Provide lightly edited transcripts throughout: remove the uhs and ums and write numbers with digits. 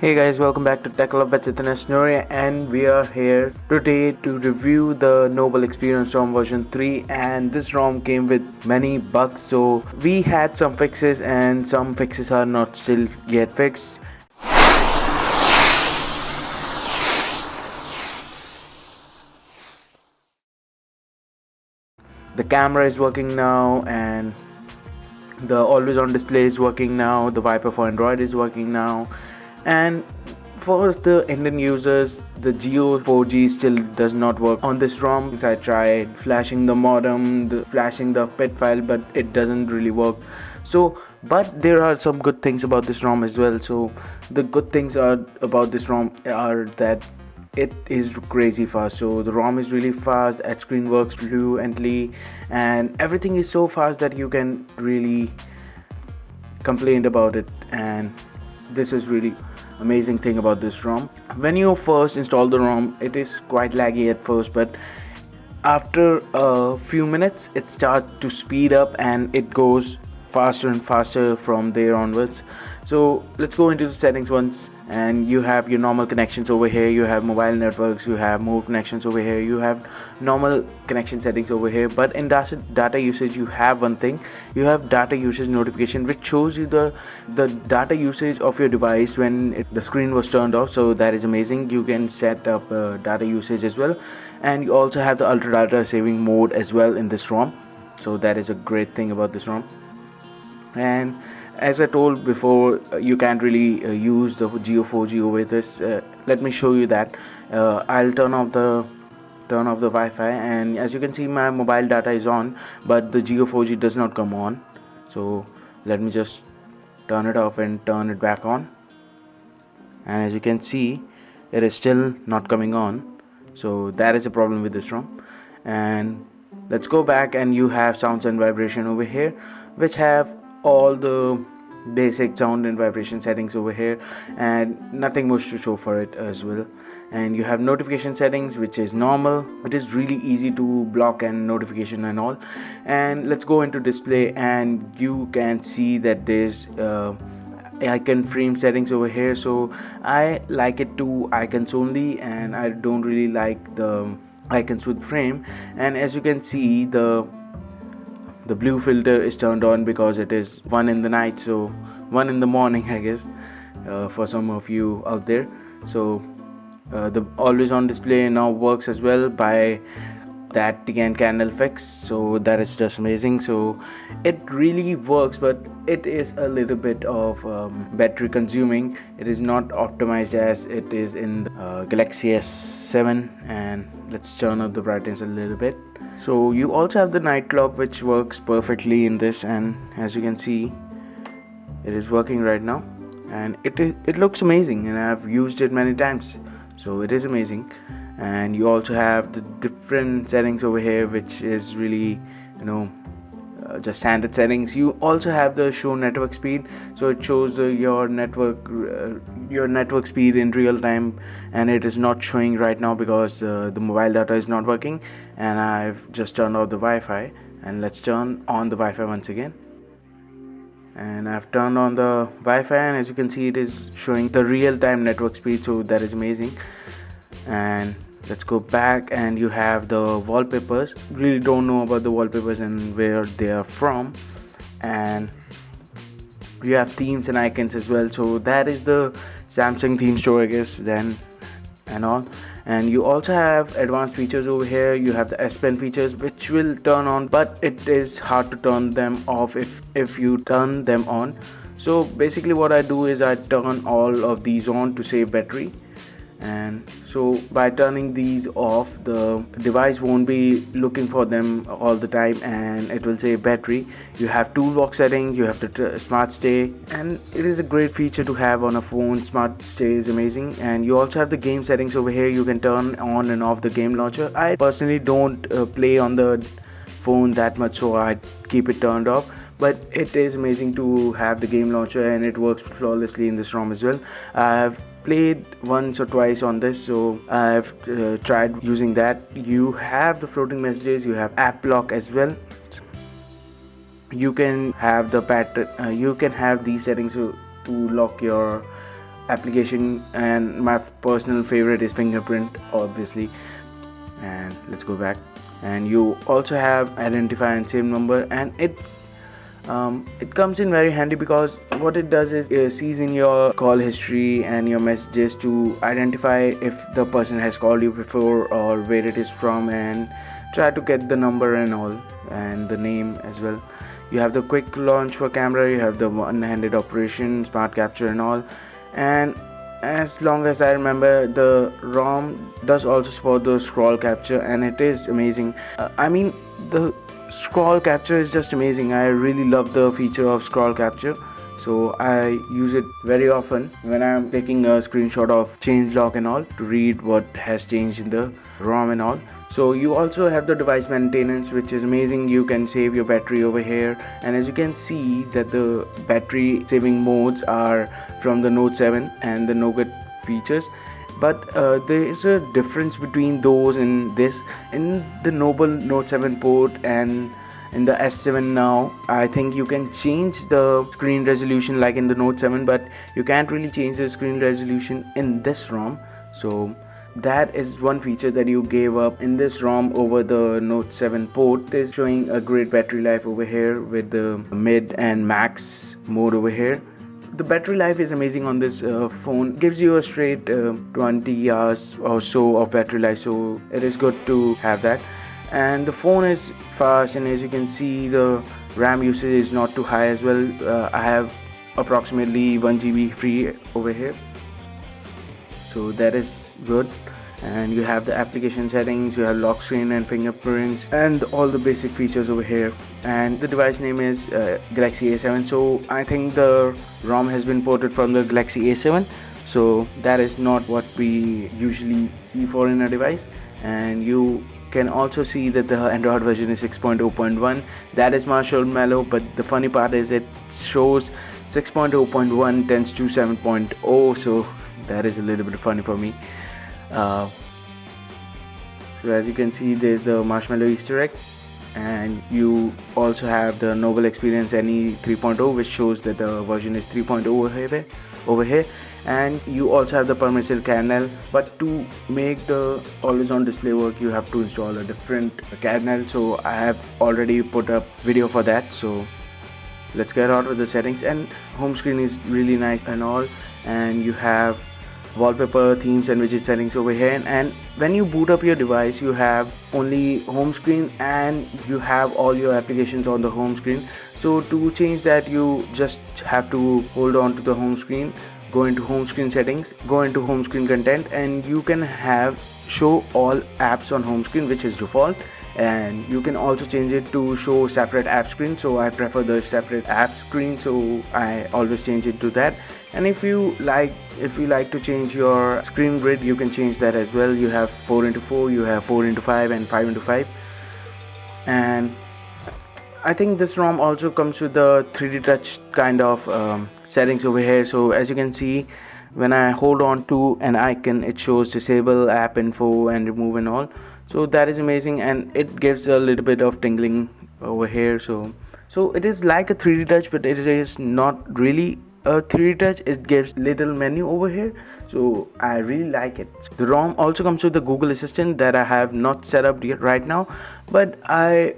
Hey guys, welcome back to Tech Club by Chaitanya Snoria, and we are here today to review the Noble Experience Rom version 3. And this ROM came with many bugs, so we had some fixes, and some fixes are not still yet fixed. The camera is working now, and the always on display is working now. The Viper for Android is working now, and for the Indian users, the Jio 4G still does not work on this ROM. Since I tried flashing the modem, flashing the PET file, but it doesn't really work. So, but there are some good things about this ROM as well. So, the good things are about this ROM are that it is crazy fast. So the ROM is really fast, edge screen works fluently, and everything is so fast that you can really complain about it. And this is really amazing thing about this ROM. When you first install the ROM, it is quite laggy at first, but after a few minutes it starts to speed up and it goes faster and faster from there onwards. So let's go into the settings once, and you have your normal connections over here, you have mobile networks, you have more connections over here, you have normal connection settings over here. But in data usage, you have one thing, you have data usage notification, which shows you the data usage of your device when the screen was turned off. So that is amazing. You can set up data usage as well, and you also have the ultra data saving mode as well in this ROM. So that is a great thing about this ROM. And as I told before, you can't really use the Jio 4G over this. Let me show you that. I'll turn off the Wi-Fi, and as you can see, my mobile data is on, but the Jio 4G does not come on. So let me just turn it off and turn it back on, and as you can see, it is still not coming on. So that is a problem with this ROM. And let's go back, and you have sounds and vibration over here, which have all the basic sound and vibration settings over here, and nothing much to show for it as well. And you have notification settings, which is normal. It is really easy to block and notification and all. And let's go into display, and you can see that there's icon frame settings over here. So I like it to icons only, and I don't really like the icons with frame. And as you can see, the blue filter is turned on because it is 1 in the night, so 1 in the morning, I guess, for some of you out there. So the always on display now works as well by that TN candle fix. So that is just amazing. So it really works, but it is a little bit of battery consuming. It is not optimized as it is in the Galaxy S7. And let's turn up the brightness a little bit. So you also have the night clock, which works perfectly in this, and as you can see, it is working right now, and it looks amazing, and I've used it many times, so it is amazing. And you also have the different settings over here, which is really, just standard settings. You also have the show network speed, so it shows your network speed in real time, and it is not showing right now because the mobile data is not working. And I've just turned off the Wi-Fi, and let's turn on the Wi-Fi once again. And I've turned on the Wi-Fi, and as you can see, it is showing the real-time network speed, so that is amazing. And let's go back, and you have the wallpapers. Really don't know about the wallpapers and where they are from. And you have themes and icons as well, so that is the Samsung theme store, I guess, then, and all. And you also have advanced features over here. You have the S Pen features, which will turn on, but it is hard to turn them off if you turn them on. So basically what I do is I turn all of these on to save battery. And so by turning these off, the device won't be looking for them all the time, and it will save battery. You have toolbox settings, you have the smart stay, and it is a great feature to have on a phone. Smart stay is amazing. And you also have the game settings over here. You can turn on and off the game launcher. I personally don't play on the phone that much, so I keep it turned off, but it is amazing to have the game launcher, and it works flawlessly in this ROM as well. I've played once or twice on this, so I've tried using that. You have the floating messages, you have app lock as well. You can have the pattern, you can have these settings to lock your application, and my personal favorite is fingerprint, obviously. And let's go back, and you also have identify and save number, and it comes in very handy because what it does is it sees in your call history and your messages to identify if the person has called you before or where it is from, and try to get the number and all, and the name as well. You have the quick launch for camera, you have the one-handed operation, smart capture and all. And as long as I remember, the ROM does also support the scroll capture, and it is amazing. I mean, the scroll capture is just amazing. I really love the feature of scroll capture, so I use it very often when I'm taking a screenshot of changelog and all to read what has changed in the ROM and all. So you also have the device maintenance, which is amazing. You can save your battery over here, and as you can see that the battery saving modes are from the Note 7 and the Nougat features, but there is a difference between those in this. In the Noble Note 7 port and in the S7 now, I think you can change the screen resolution like in the Note 7, but you can't really change the screen resolution in this ROM. So that is one feature that you gave up in this ROM over the Note 7 port. Is showing a great battery life over here with the mid and max mode over here. The battery life is amazing on this phone. Gives you a straight 20 hours or so of battery life, so it is good to have that. And the phone is fast, and as you can see, the RAM usage is not too high as well. I have approximately 1 GB free over here, so that is good. And you have the application settings, you have lock screen and fingerprints, and all the basic features over here. And the device name is Galaxy A7, so I think the ROM has been ported from the Galaxy A7, so that is not what we usually see for in a device. And you can also see that the Android version is 6.0.1. that is marshmallow, but the funny part is it shows 6.0.1 tends to 7.0, so that is a little bit funny for me. So as you can see, there's the marshmallow Easter egg, and you also have the Noble Experience NE 3.0, which shows that the version is 3.0 over here. And you also have the permissive kernel, but to make the always on display work, you have to install a different kernel, so I have already put up video for that. So let's get out with the settings. And home screen is really nice and all, and you have wallpaper, themes and widget settings over here. And when you boot up your device, you have only home screen and you have all your applications on the home screen. So to change that, you just have to hold on to the home screen, go into home screen settings, go into home screen content, and you can have show all apps on home screen, which is default. And you can also change it to show separate app screen, so I prefer the separate app screen, so I always change it to that. And if you like to change your screen grid, you can change that as well. You have 4x4, you have 4x5 and 5x5. And I think this ROM also comes with the 3D touch kind of settings over here. So as you can see, when I hold on to an icon, it shows disable app info and remove and all. So that is amazing, and it gives a little bit of tingling over here. So it is like a 3D touch, but it is not really a 3D touch. It gives little menu over here, so I really like it. The ROM also comes with the Google Assistant that I have not set up yet right now, but I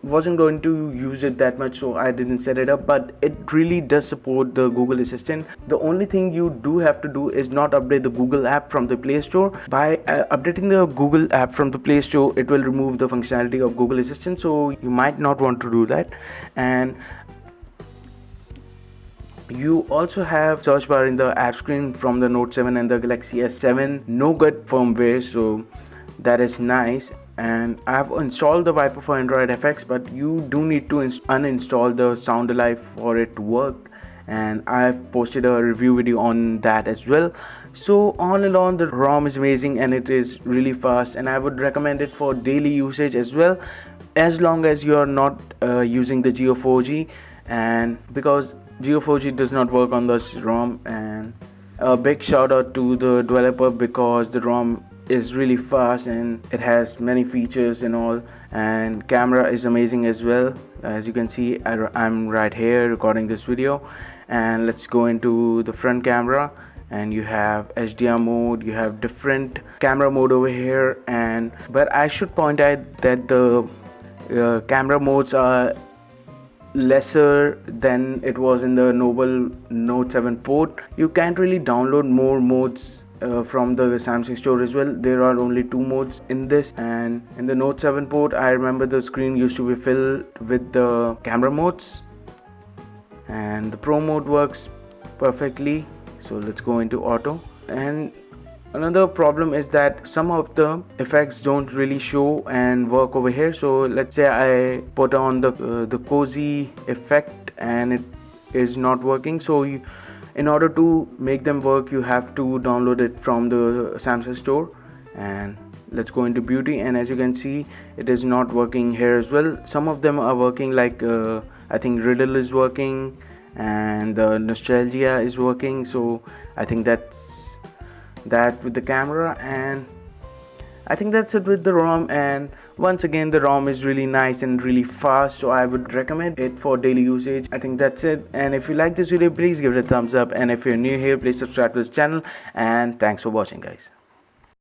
wasn't going to use it that much, so I didn't set it up. But it really does support the Google Assistant. The only thing you do have to do is not update the Google app from the Play Store. By updating the Google app from the Play Store, it will remove the functionality of Google Assistant, so you might not want to do that. And you also have search bar in the app screen from the Note 7 and the Galaxy S7 Nougat firmware, so that is nice. And I have installed the Viper for Android FX, but you do need to uninstall the Sound Alive for it to work, and I have posted a review video on that as well. So all in all, the ROM is amazing and it is really fast, and I would recommend it for daily usage as well, as long as you are not using the Jio 4G, and because Jio 4G does not work on this ROM. And a big shout out to the developer, because the ROM is really fast and it has many features and all, and camera is amazing as well. As you can see, I'm right here recording this video, and let's go into the front camera. and you have HDR mode, you have different camera mode over here. And but I should point out that the camera modes are lesser than it was in the Noble Note 7 port. You can't really download more modes from the Samsung store as well. There are only 2 modes in this, and in the Note 7 port I remember the screen used to be filled with the camera modes, and the Pro mode works perfectly. So let's go into auto. And another problem is that some of the effects don't really show and work over here. So let's say I put on the cozy effect and it is not working. So in order to make them work, you have to download it from the Samsung store. And let's go into beauty, and as you can see, it is not working here as well. Some of them are working, like I think Riddle is working and the Nostalgia is working. So I think that's that with the camera, and I think that's it with the ROM. And once again, the ROM is really nice and really fast, so I would recommend it for daily usage. I think that's it. And if you like this video, please give it a thumbs up, and if you're new here, please subscribe to this channel. And thanks for watching, guys.